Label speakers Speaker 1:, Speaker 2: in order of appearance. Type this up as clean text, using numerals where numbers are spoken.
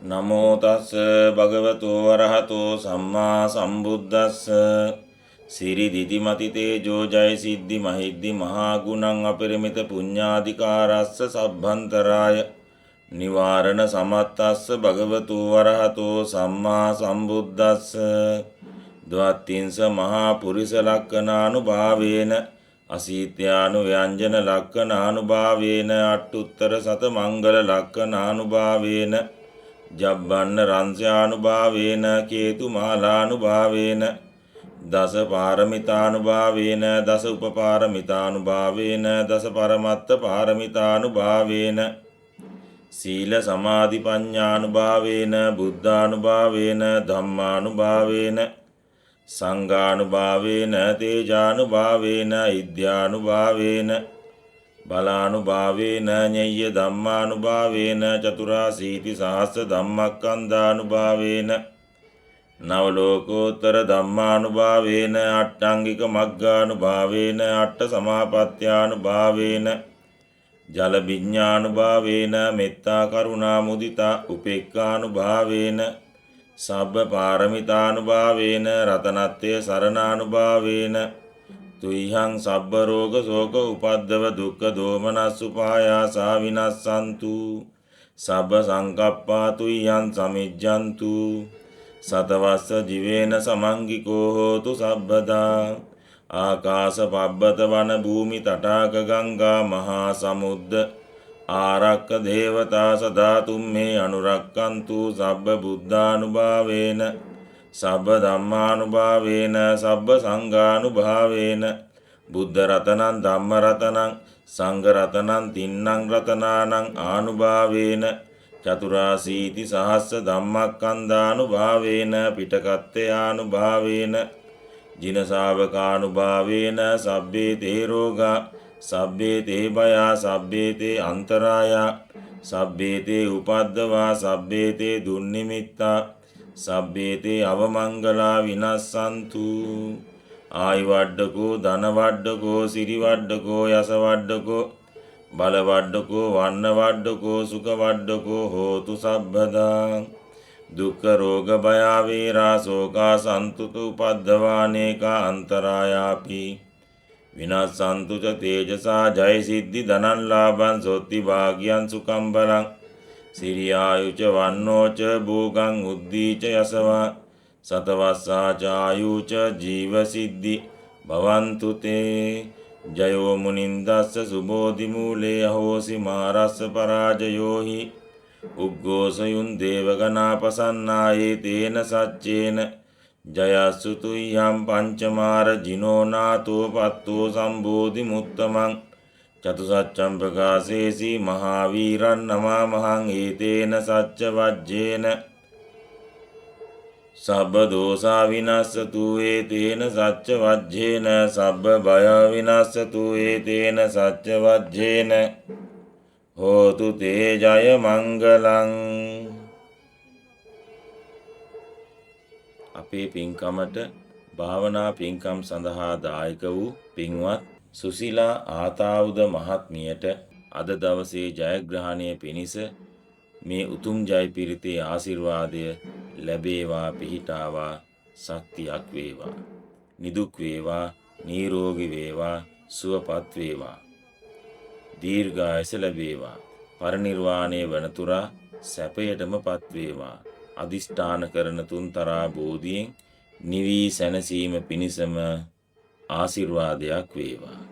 Speaker 1: නමෝ තස් භගවතෝ වරහතෝ සම්මා සම්බුද්දස්ස සිරි දිදිමති තේජෝ ජය සිද්ධි මහිද්දි මහා ගුණං අපරිමිත පුඤ්ඤාධිකාරස්ස සබ්බන්තරාය නිවාරණ සමත්තස්ස භගවතෝ වරහතෝ සම්මා සම්බුද්දස්ස ද්වත්තිංස මහා පුරිස ලක්ඛනානුභාවේන අසීත්‍යානු ව්‍යංජන ලක්ඛනානුභාවේන අට්ඨුත්තර සත මංගල ලක්ඛනානුභාවේන ජබ්බන්න රංස්‍යානුභාවේන කේතු මාලානුභාවේන දස පාරමිතානුභාවේන දස උපපාරමිතානුභාවේන දස පරමත්ත පාරමිතානුභාවේන සීල සමාධි ප්‍රඥානුභාවේන බුද්ධානුභාවේන ධම්මානුභාවේන සංඝානුභාවේන තේජානුභාවේන ඉද්ධානුභාවේන බලානුභාවේන ඤය්‍ය ධම්මානුභාවේන චතුරාසීති සහස්ස ධම්මක්ඛන්ධානුභාවේන නවලෝකෝත්තර ධම්මානුභාවේන අට්ඨංගික මග්ගානුභාවේන අට්ඨ සමාපත්ත්‍යානුභාවේන ජල විඥානුභාවේන මෙත්තා කරුණා මුදිතා උපේක්ඛානුභාවේන සබ්බ පාරමිතානුභාවේන රතනත්ථය සරණානුභාවේන තුයිහං සබ්බ රෝග ශෝක උපද්දව දුක්ඛ දෝමනස් උපායාසා විනස්සන්තු සබ්බ සංකප්පා තුයිහං සමිජ්ජන්තු සතවස්ස ජීවේන සමංගිකෝ හෝතු සබ්බදා ආකාශ පබ්බත වන භූමි තටාක ගංගා මහා සමුද්ද ආරක්ක දේවතා සදා තුම්මේ අනුරක්කන්තු සබ්බ බුද්ධානුභාවේන සබ්බ ධම්මානුභාවේන සබ්බ සංඝානුභාවේන බුද්ධ රතනං ධම්ම රතනං සංඝ රතනං තින්නං රතනානං ආනුභාවේන චතුරාසීති සහස්ස ධම්මක්ඛන්ධානුභාවේන පිටකත්තයානුභාවේන ජින ශාවකානුභාවේන සබ්බේ තේ රෝගා සබ්බේ තේ භයා සබ්බේ තේ අන්තරායා සබ්බේ තේ උපද්දවා සබ්බේ තේ දුන්නිමිත්තා සබ්බේ තේ අවමංගලා විනස්සන්තු ආයු වඩ්ඩකෝ ධන වඩ්ඩකෝ සිරි වඩ්ඩකෝ යස වඩ්ඩකෝ බල වඩ්ඩකෝ වන්න වඩ්ඩකෝ සුඛ වඩ්ඩකෝ හෝතු සබ්බදා දුක්ඛ රෝග භය වේරා ශෝකා සන්තුත උපද්දවානේකා අන්තරායාපි විනස්සන්තු ච තේජසා ජය සිද්ධි ධනං ලාභං සොත්ති භාග්‍යං සුඛං බලං සිරියායුච වන්නෝච භෝගං උද්දීච යසවා සතවස්සා චායුච ජීව සිද්ධි භවන්තු තේ ජයෝ මුනින්දස්ස සුබෝධි මූලේ අහෝසි මාරස්ස පරාජයෝහි උග්ගෝසයුන් දේවගනාපසන්නායේ තේන සච්චේන ජයස්සුතුයම් පංචමාර ජිනෝනාතෝ පත්තෝ සම්බෝධි මුත්තමං චතුසච්ඡම් ප්‍රකාශේසි මහාවීරන් නමාමහං ඒතේන සච්ච වජ්ජේන සබ්බ දෝසා විනස්සතු ඒතේන සච්ච වජ්ජේන සබ්බ බය විනස්සතු ඒතේන සච්ච වජ්ජේන හෝතු තේ ජය මංගලං. අපේ පින්කමට භාවනා පින්කම් සඳහා දායක වූ පින්වත් සුසිලා ආතාවුද මහත්මියට අද දවසේ ජයග්‍රහණය පිණිස මේ උතුම් ජය පිරිතේ ආශිර්වාදය ලැබේවා පිහිටාවා ශක්තියක් වේවා නිදුක් වේවා නිරෝගී වේවා සුවපත් වේවා දීර්ඝායස ලැබේවා පරිනිර්වාණය වනතුරා සැපයටමපත් වේවා අදිෂ්ඨාන කරන තුන්තරා බෝධියෙන් නිවී සැනසීම පිණිසම ආශිර්වාදයක් වේවා.